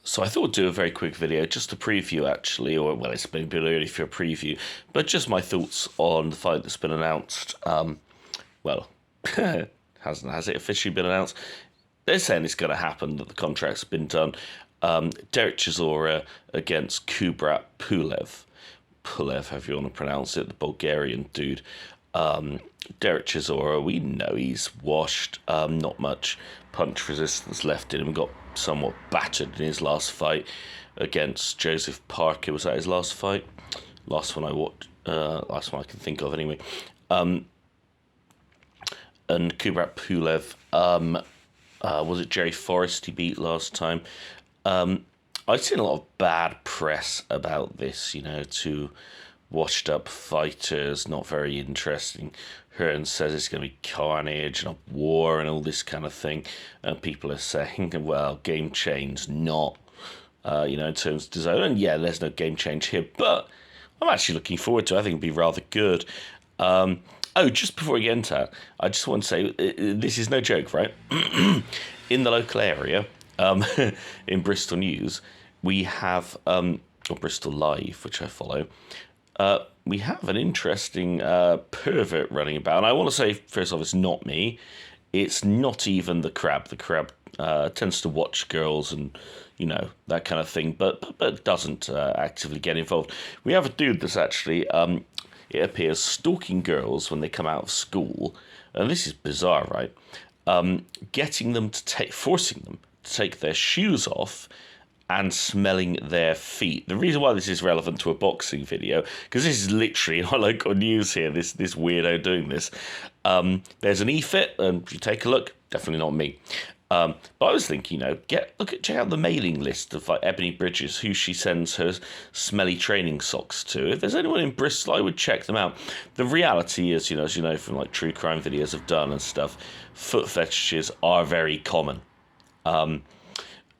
So I thought I'd do a very quick video, just a preview actually, or well, it's been a bit early for a preview, but just my thoughts on the fight that's been announced. Well, has it officially been announced? They're saying it's going to happen, that the contract's been done. Derek Chisora against Kubrat Pulev, however you want to pronounce it, the Bulgarian dude. Derek Chisora, we know he's washed, not much punch resistance left in him, got somewhat battered in his last fight against Joseph Parker. Was that his last fight? Last one I watched, last one I can think of anyway. And Kubrat Pulev, was it Jerry Forrest he beat last time? I've seen a lot of bad press about this, two washed up fighters, not very interesting. Hearn says it's going to be carnage and a war and all this kind of thing. And people are saying, well, game change, not, in terms of design. And yeah, there's no game change here, but I'm actually looking forward to it. I think it'd be rather good. Just before we get into that, I just want to say, this is no joke, right? In the local area, in Bristol News, we have, or Bristol Live, which I follow, we have an interesting pervert running about. And I want to say, first off, it's not me. It's not even the crab. The crab tends to watch girls and, that kind of thing, but doesn't actively get involved. We have a dude that's actually, it appears, stalking girls when they come out of school. And this is bizarre, right? Forcing them to take their shoes off and smelling their feet. The reason why this is relevant to a boxing video, because this is literally in our local news here, this weirdo doing this. There's an e-fit, and if you take a look, definitely not me. But I was thinking, check out the mailing list of like Ebony Bridges, who she sends her smelly training socks to. If there's anyone in Bristol, I would check them out. The reality is, as you know from like true crime videos I've done and stuff, foot fetishes are very common.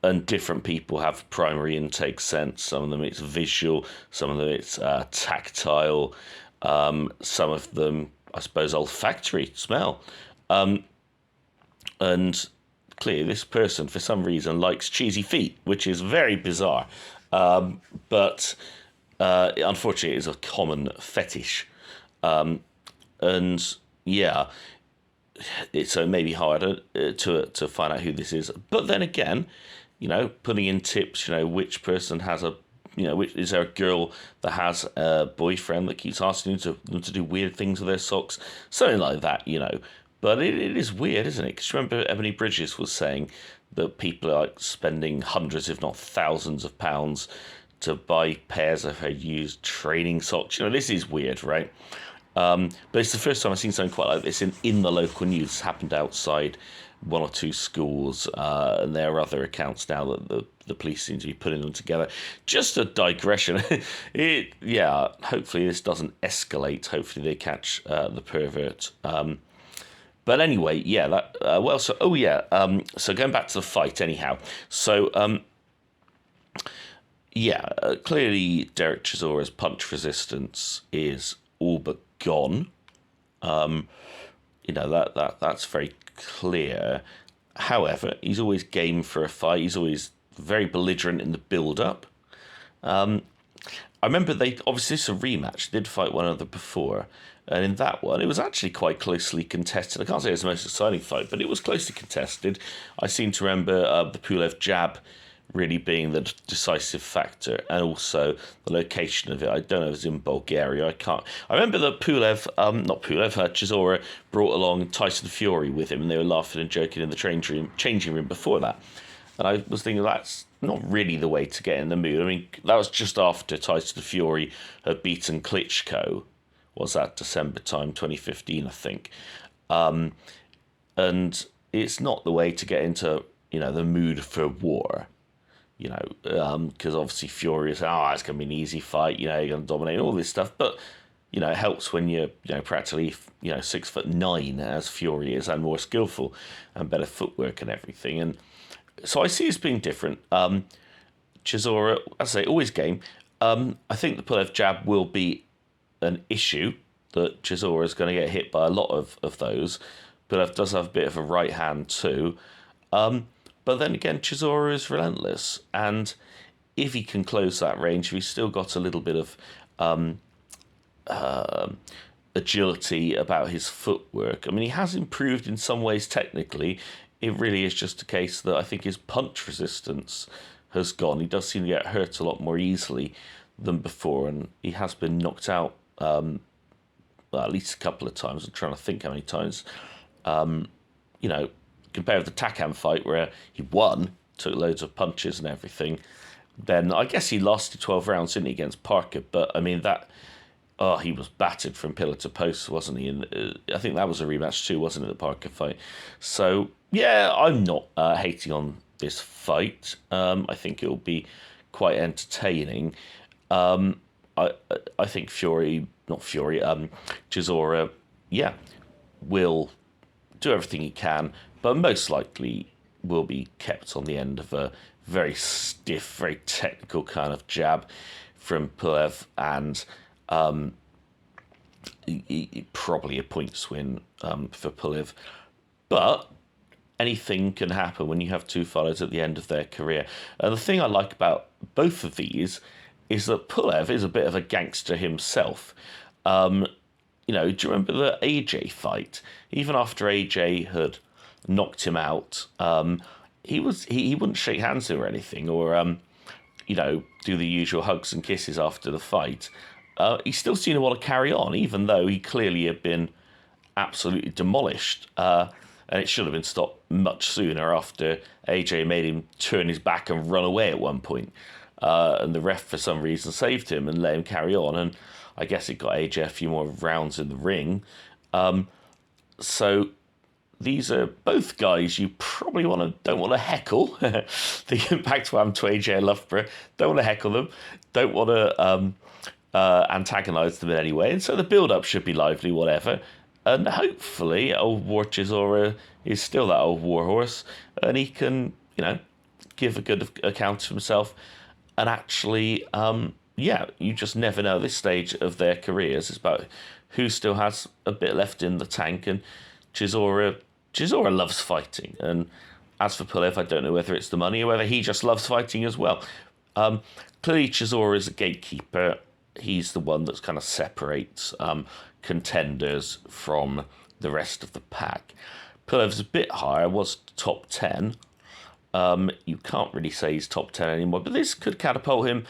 And different people have primary intake sense. Some of them it's visual, some of them it's tactile, some of them, I suppose, olfactory, smell. And clearly this person, for some reason, likes cheesy feet, which is very bizarre. But unfortunately, it is a common fetish. And yeah, it's maybe harder to find out who this is. But then again, putting in tips, which person has is there a girl that has a boyfriend that keeps asking them to do weird things with their socks? Something like that, But it is weird, isn't it? Because remember Ebony Bridges was saying that people are like spending hundreds, if not thousands of pounds to buy pairs of her used training socks. This is weird, right? But it's the first time I've seen something quite like this in the local news. It's happened outside one or two schools, and there are other accounts now that the police seem to be putting them together. Just a digression. Hopefully this doesn't escalate. Hopefully they catch the pervert. But anyway, so going back to the fight anyhow. So, clearly Derek Chisora's punch resistance is all but gone. That's very clear. However, he's always game for a fight. He's always very belligerent in the build-up. I remember this is a rematch. They did fight one another before, and in that one, it was actually quite closely contested. I can't say it was the most exciting fight, but it was closely contested. I seem to remember the Pulev jab really being the decisive factor, and also the location of it. I don't know if it's in Bulgaria. I remember that Chisora brought along Tyson Fury with him, and they were laughing and joking in the changing room before that. And I was thinking, that's not really the way to get in the mood. I mean, that was just after Tyson Fury had beaten Klitschko. Was that December time, 2015, I think. And it's not the way to get into, the mood for war. Because obviously Fury is, it's going to be an easy fight, you're going to dominate, all this stuff. But, it helps when you're, practically, 6'9" as Fury is, and more skillful and better footwork and everything. And so I see it's being different. Chisora, as I say, always game. I think the Pulev jab will be an issue, that Chisora is going to get hit by a lot of those. Pulev does have a bit of a right hand too. But then again, Chisora is relentless, and if he can close that range, if he's still got a little bit of agility about his footwork. I mean, he has improved in some ways technically. It really is just a case that I think his punch resistance has gone. He does seem to get hurt a lot more easily than before, and he has been knocked out well, at least a couple of times. I'm trying to think how many times. You know, compared with the Takam fight where he won, took loads of punches and everything, then I guess he lost 12 rounds, didn't he, against Parker? But I mean, he was battered from pillar to post, wasn't he? And I think that was a rematch too, wasn't it, the Parker fight? So, yeah, I'm not hating on this fight. I think it'll be quite entertaining. I think Chisora, yeah, will do everything he can, but most likely will be kept on the end of a very stiff, very technical kind of jab from Pulev, and probably a points win for Pulev. But anything can happen when you have two fighters at the end of their career. And the thing I like about both of these is that Pulev is a bit of a gangster himself. You know, do you remember the AJ fight? Even after AJ had knocked him out, he wouldn't shake hands or anything, or you know, do the usual hugs and kisses after the fight. He still seemed to want to carry on, even though he clearly had been absolutely demolished. And it should have been stopped much sooner after AJ made him turn his back and run away at one point. And the ref, for some reason, saved him and let him carry on. And I guess it got AJ a few more rounds in the ring. So these are both guys you probably don't want to heckle. The impact what happened to AJ and Loughborough. Don't want to heckle them. Don't want to antagonise them in any way. And so the build-up should be lively, whatever. And hopefully old War Chisora is still that old warhorse, and he can, you know, give a good account of himself. And actually, you just never know at this stage of their careers. It's about who still has a bit left in the tank. And Chisora loves fighting. And as for Pulev, I don't know whether it's the money or whether he just loves fighting as well. Clearly, Chisora is a gatekeeper. He's the one that's kind of separates contenders from the rest of the pack. Pulev's a bit higher, was top 10. You can't really say he's top 10 anymore, but this could catapult him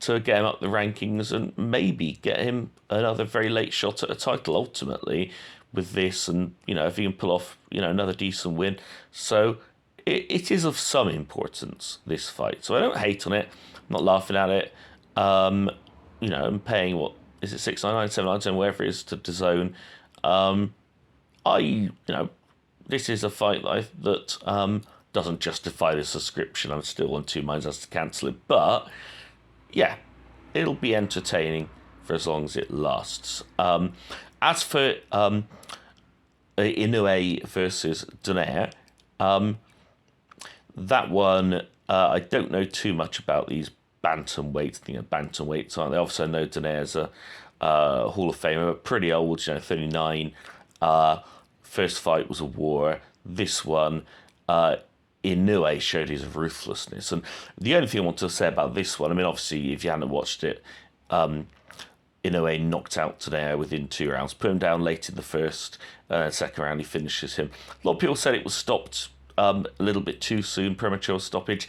to get him up the rankings and maybe get him another very late shot at a title ultimately with this, and, you know, if he can pull off, you know, another decent win. So it is of some importance, this fight. So I don't hate on it. I'm not laughing at it. You know, I'm paying, what is it, $6.99, $7.99, whatever it is, to DAZN. You know, this is a fight that doesn't justify the subscription. I'm still on two minds as to cancel it, but yeah, it'll be entertaining for as long as it lasts. As for Inoue versus Donaire, that one, I don't know too much about these bantamweights. I think bantamweights, aren't they? Obviously, I know Donaire's a Hall of Famer, but pretty old, you know, 39. First fight was a war. This one, Inoue showed his ruthlessness. And the only thing I want to say about this one, I mean, obviously, if you hadn't watched it, Inoue knocked out Donaire within 2 rounds, put him down late in the first, second round he finishes him. A lot of people said it was stopped a little bit too soon, premature stoppage.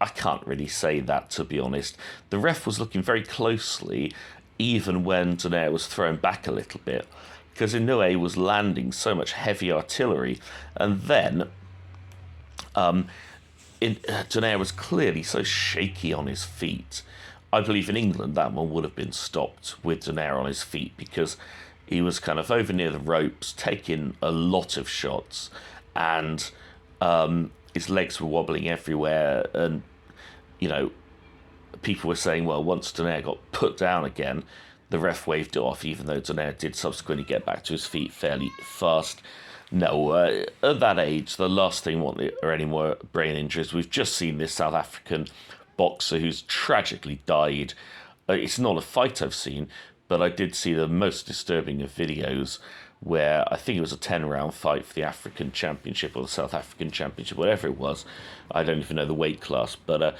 I can't really say that, to be honest. The ref was looking very closely, even when Donaire was thrown back a little bit, because Inoue was landing so much heavy artillery, and then Donaire was clearly so shaky on his feet. I believe in England that one would have been stopped with Donaire on his feet, because he was kind of over near the ropes, taking a lot of shots, and his legs were wobbling everywhere. And, you know, people were saying, well, once Donaire got put down again, the ref waved it off, even though Donaire did subsequently get back to his feet fairly fast. No, at that age, the last thing we want are any more brain injuries. We've just seen this South African boxer who's tragically died. It's not a fight I've seen, but I did see the most disturbing of videos where I think it was a 10-round fight for the African Championship or the South African Championship, whatever it was. I don't even know the weight class, but at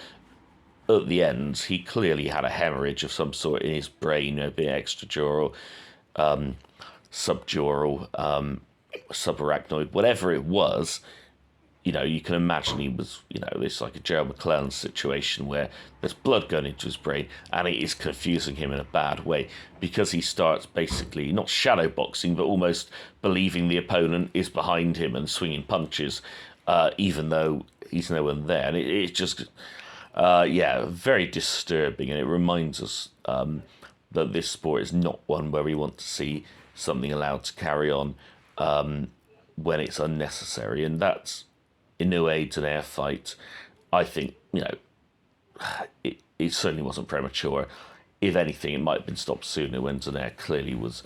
the end, he clearly had a hemorrhage of some sort in his brain, being extradural, subdural, subarachnoid, whatever it was. You can imagine he was, it's like a Gerald McClellan situation where there's blood going into his brain and it is confusing him in a bad way because he starts basically not shadow boxing, but almost believing the opponent is behind him and swinging punches, even though he's nowhere there. And it's just, very disturbing. And it reminds us that this sport is not one where we want to see something allowed to carry on when it's unnecessary. And that's Inoue Donaire fight. I think, it certainly wasn't premature. If anything, it might have been stopped sooner when Donaire clearly was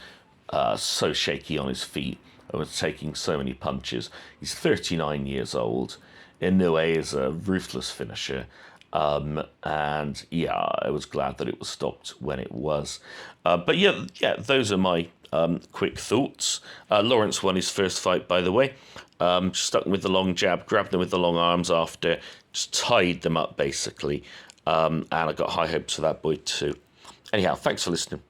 so shaky on his feet and was taking so many punches. He's 39 years old. Inoue is a ruthless finisher. And I was glad that it was stopped when it was. Those are my quick thoughts. Lawrence won his first fight, by the way. Stuck with the long jab, grabbed them with the long arms after, just tied them up basically. And I got high hopes for that boy too. Anyhow, thanks for listening.